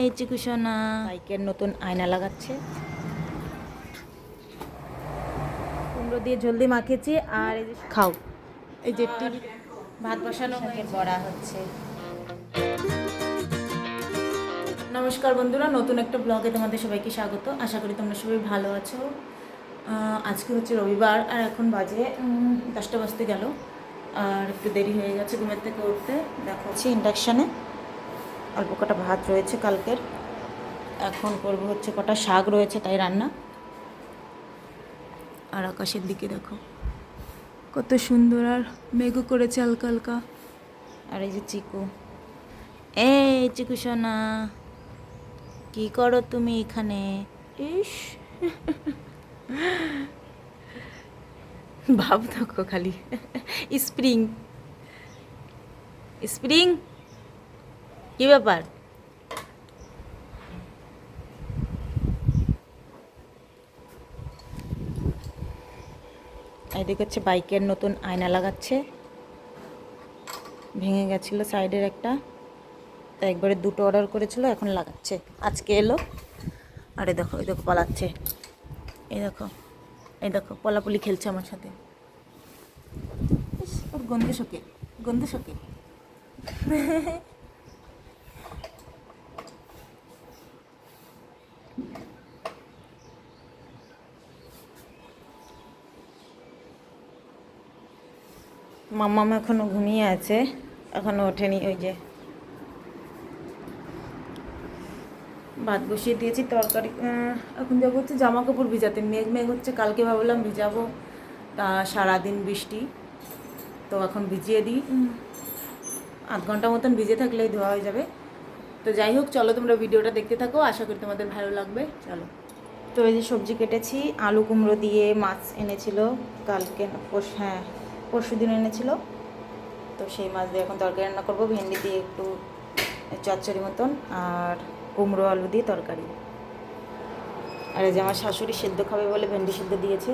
এই চিকু সোনা বাইকের নতুন আয়না লাগাচ্ছে। কুমড়ো দিয়ে জলদি মাখেছি আর এই যে খাও, এই যে ভাত বসানো হয়ে বড়া হচ্ছে। নমস্কার বন্ধুরা, নতুন একটা ব্লগে তোমাদের সবাইকে স্বাগত। আশা করি তোমরা সবাই ভালো আছো। আজকে হচ্ছে রবিবার আর এখন বাজে 10টা বাজতে গেল, আর একটু দেরি হয়ে গেছে ঘুমের থেকে উঠতে। দেখো হচ্ছে ইন্ডাকশানে অল্প কটা ভাত রয়েছে কালকের, এখন করবো হচ্ছে কটা শাক রয়েছে তাই রান্না। আর আকাশের দিকে দেখো কত সুন্দর, আর মেঘও করেছে হালকা হালকা। আর এই যে চিকু, এই চিকু সোনা কি করো তুমি এখানে? ইস ভাব দেখো খালি, স্প্রিং স্প্রিং কি ব্যাপার? এদিকে হচ্ছে বাইকের নতুন আয়না লাগাচ্ছে, ভেঙে গেছিলো সাইডের একটা, তাই একবারে দুটো অর্ডার করেছিল, এখন লাগাচ্ছে, আজকে এলো। আরে দেখো এই দেখো পালাচ্ছে, এই দেখো পলাপুলি খেলছে আমার সাথে। ওর গন্ধে শোকে, গন্ধে শোকে। মাম্মাম এখনো ঘুমিয়ে আছে, এখনো ওঠেনি। ওই যে ভাত বসিয়ে দিয়েছি, তরকারি এখন যাবো হচ্ছে জামা কাপড় ভিজাতে। মেঘ মেঘ হচ্ছে, কালকে ভাবলাম ভিজাবো, তা সারাদিন বৃষ্টি, তো এখন ভিজিয়ে দিই। 8 ঘন্টা মতন ভিজে থাকলেই ধোয়া হয়ে যাবে। তো যাই হোক, চলো তোমরা ভিডিওটা দেখতে থাকো, আশা করি তোমাদের ভালো লাগবে। চলো। তো এই যে সবজি কেটেছি, আলু কুমড়ো দিয়ে, মাছ এনেছিল কালকে, হ্যাঁ পরশু দিন এনেছিল, তো সেই মাছ দিয়ে এখন তরকারি রান্না করবো। ভেন্ডি দিয়ে একটু চচ্চড়ি মতন, আর কুমড়ো আলু দিয়ে তরকারি। আর এই যে আমার শাশুড়ি সেদ্ধ খাবে বলে ভেন্ডি সেদ্ধ দিয়েছে।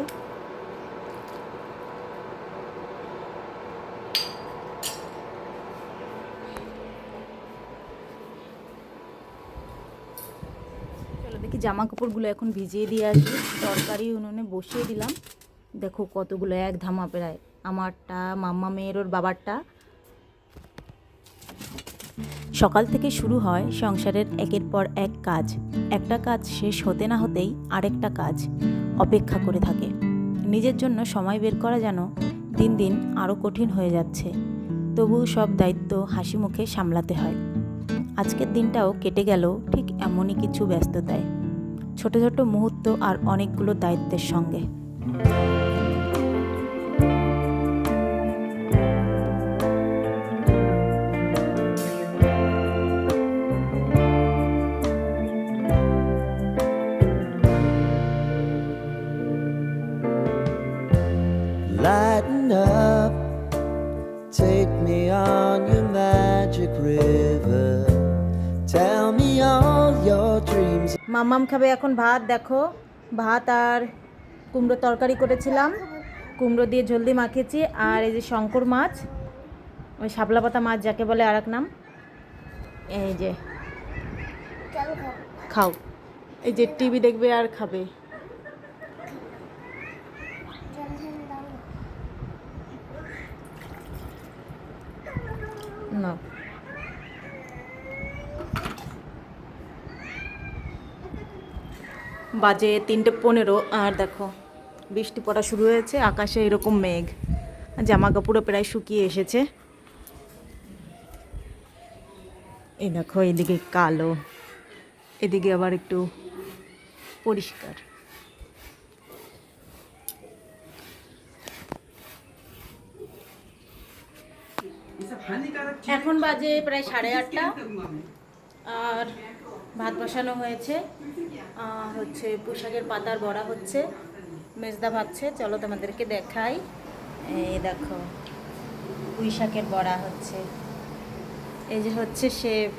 চলো দেখি জামা কাপড়গুলো এখন ভিজিয়ে দিয়ে আসি। তরকারি উনুনে বসিয়ে দিলাম, দেখো কতগুলো এক ধামা প্রায়, আমারটা, মাম্মা মেয়ের, ওর বাবারটা। সকাল থেকে শুরু হয় সংসারের একের পর এক কাজ। একটা কাজ শেষ হতে না হতেই আরেকটা কাজ অপেক্ষা করে থাকে। নিজের জন্য সময় বের করা যেন দিন দিন আরও কঠিন হয়ে যাচ্ছে। তবু সব দায়িত্ব হাসি মুখে সামলাতে হয়। আজকের দিনটাও কেটে গেল ঠিক এমনই কিছু ব্যস্ততায়, ছোট ছোট মুহূর্ত আর অনেকগুলো দায়িত্বের সঙ্গে। Lighten up, take me on your magic river, tell me all your dreams. মাম্মাম খাবে এখন ভাত। দেখো ভাত আর কুমড়ো তরকারি করেছিলাম, কুমড়ো দিয়ে জলদি মাখেছি। আর এই যে শঙ্কর মাছ, ওই শাপলা পাতা মাছ যাকে বলে আর এক নাম, এই যে খাও, এই যে টিভি দেখবে আর খাবে। না বাজে 3:15, আর দেখো বৃষ্টি পড়া শুরু হয়েছে, আকাশে এরকম মেঘ, জামা কাপড়ও প্রায় শুকিয়ে এসেছে। এই দেখো এদিকে কালো, এদিকে আবার একটু পরিষ্কার। এখন বাজে প্রায় 8:30, আর ভাত বসানো হয়েছে, আর হচ্ছে পুঁইশাকের পাতার বড়া হচ্ছে, মেজদা ভাবছে। চলো তোমাদেরকে দেখাই। এই দেখো পুঁইশাকের বড়া হচ্ছে, এই যে হচ্ছে শেফ।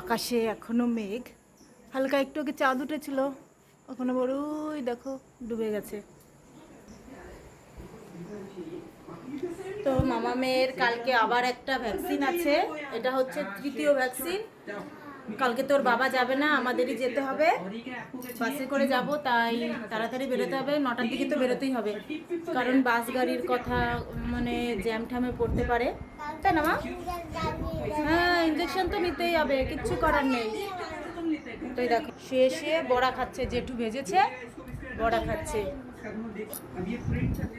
আকাশে এখনো মেঘ, হালকা একটু আগে চাঁদ উঠেছিল, এখনো বড়ই দেখো ডুবে গেছে। মামামের কালকে আবার একটা ভ্যাকসিন আছে, এটা হচ্ছে তৃতীয় ভ্যাকসিন। কালকে তোর বাবা যাবে না, আমাদেরই যেতে হবে, বাসে করে যাব, তাই তাড়াতাড়ি বেরোতে হবে। 9টার দিকে তো বেরোতেই হবে, কারণ বাস গাড়ির কথা মানে জ্যাম ঠ্যামে পড়তে পারে, তাই না মা? হ্যাঁ, ইঞ্জেকশন তো নিতেই হবে, কিচ্ছু করার নেই। তো এই দেখো শুয়ে শুয়ে বড়া খাচ্ছে, জেঠু ভেজেছে বড়া খাচ্ছে।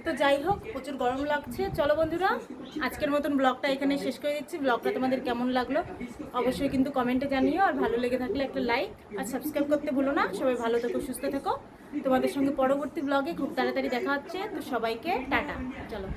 তো যাই হোক, প্রচুর গরম লাগছে। চলো বন্ধুরা, আজকের মতন ব্লগটা এখানে শেষ করে দিচ্ছি। ব্লগটা তোমাদের কেমন লাগলো অবশ্যই কিন্তু কমেন্টে জানিও, আর ভালো লেগে থাকলে একটা লাইক আর সাবস্ক্রাইব করতে ভুলো না। সবাই ভালো থেকো, সুস্থ থেকো। তোমাদের সঙ্গে পরবর্তী ব্লগে খুব তাড়াতাড়ি দেখা হচ্ছে। তো সবাইকে টাটা। চলো।